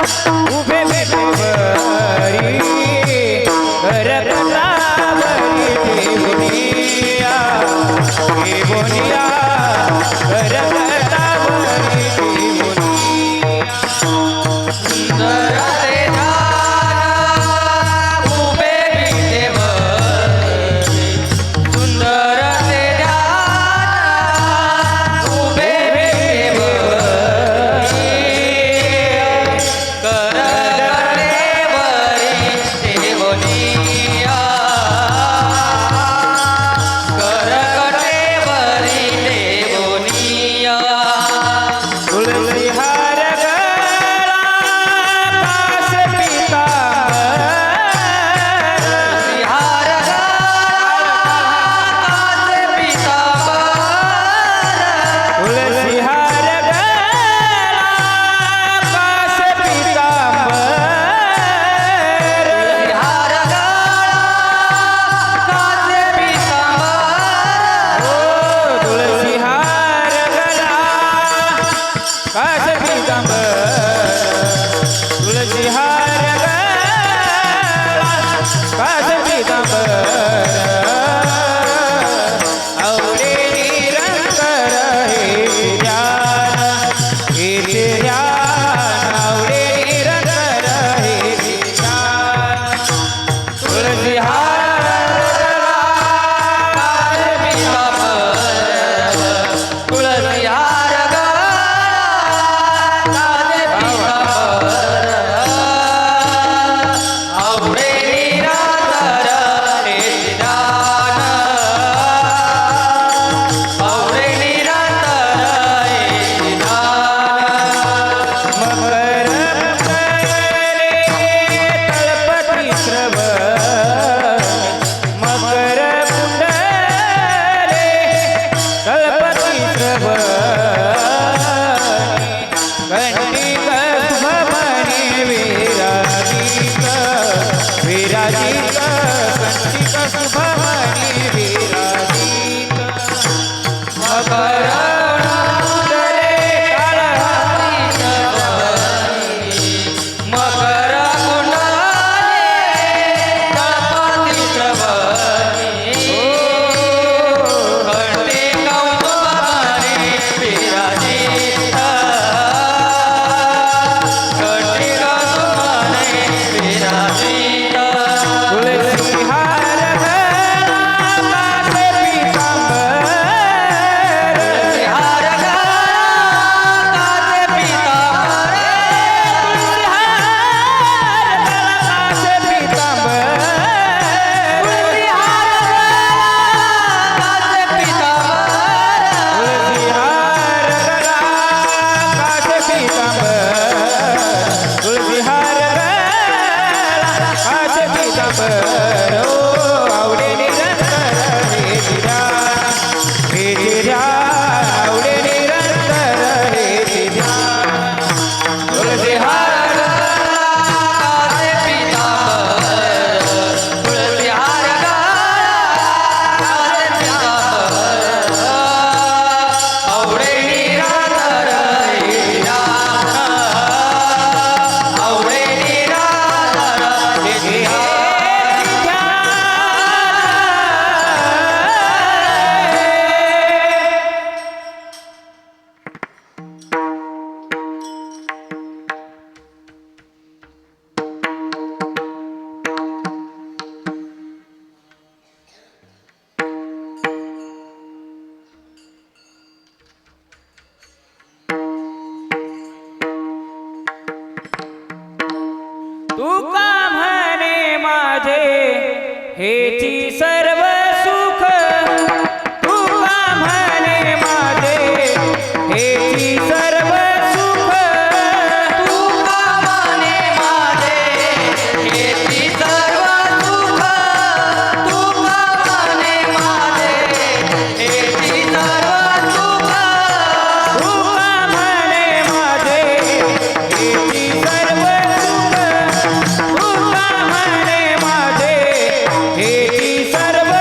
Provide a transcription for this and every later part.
उभे बेटावरी करकटावरी देवनिया देवनिया करकटावरी देवनिया सुंदर ते ध्यान उभे विटेवरी सुंदर ते ध्यान उभे विटेवरी करकटेवरी देवनिया करकटेवरी देवनिया तुलसी हार गळा कास पीतांबर विहार कासे पीतांबर तुलसी हार गळा कास पीतांबर विहार कासे पीतांबर ओ तुलसी हार गळा कास पीतांबर तुलसी हार गळा कास पीतांबर आवडे निरंतर हे ध्यान आवडे निरंतर हे ध्यान तुलसी हार कासे पीतांबर तुळसी हार कासे पीतांबर आवडे निरांतर हे ध्यान आवडे निरांतर हे ध्यान मकर कुंडले तळपती श्रवण मकर कुंडले तळपती श्रवण कंटिक शुभमणी विराजित विराजित कंटिक शुभमणी विराजित मकर कुंडले मकर कुंडले तळपती श्रवणी कंठी कौतुभमणी विराजित कंठी कौतुभमणी विराजित तुलसी हार गळा कास पीतांबर विहार कासे पीतांबर कास पीतांबर विहार कासे पीतांबर तुलसी हार गळा कास पीतांबर तुलसी हार गळा कास पीतांबर ओ आवडे निरंतर हे ध्यान आवडे निरंतर हे ध्यान तुलसी हार कासे पीतांबर तुळसी हार कासे पीतांबर आवडे निरांतर हे ध्यान आवडे निरांतर हे ध्यान तुका म्हणे माझे हेची सर्व सुख तुका म्हणे माझे हेची सर्व सुख तुका म्हणे माझे हेची सर्व सुख तुका म्हणे माझे हेची सर्व सुख तुका म्हणे माझे हेची सर्व सुख तुका म्हणे माझे हेची सर्व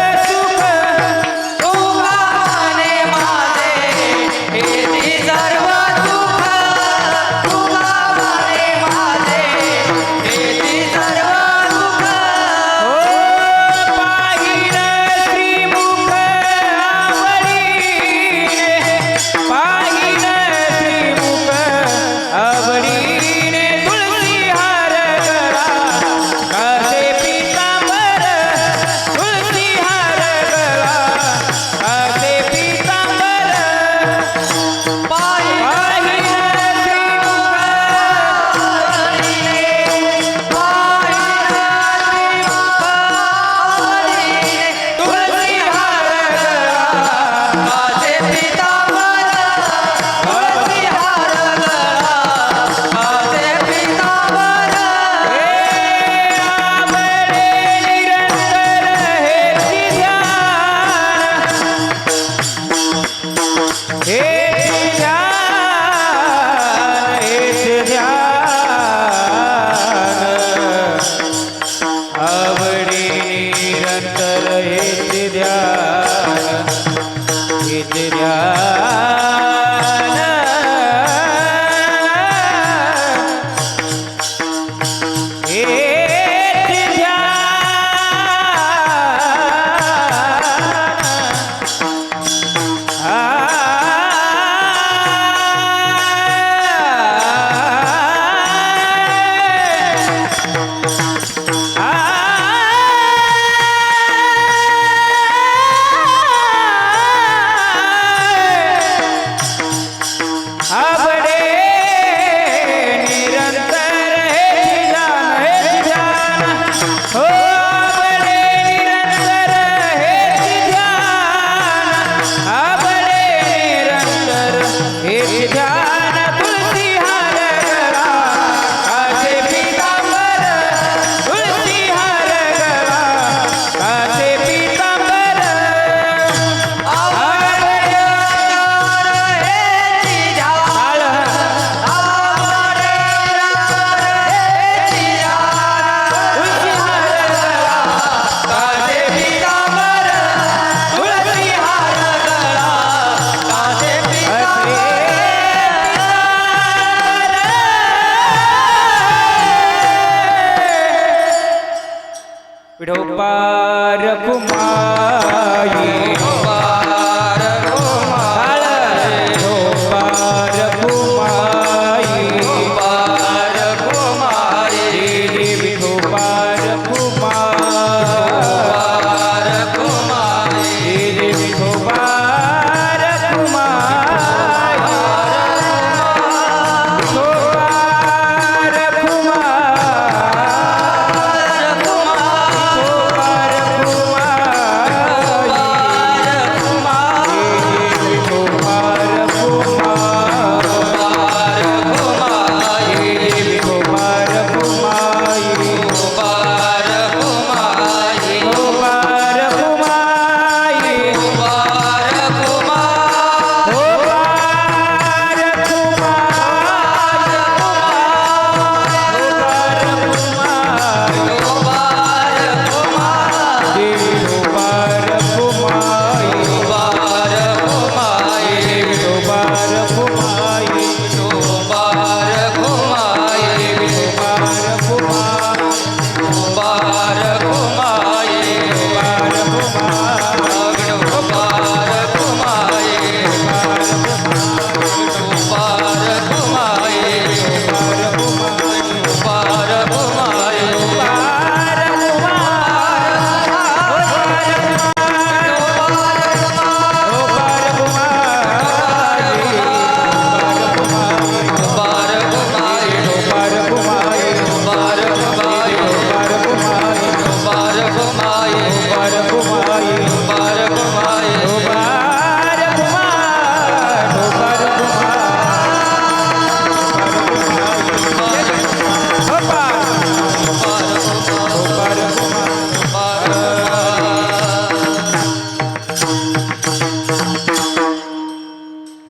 विठोबा रखुमाई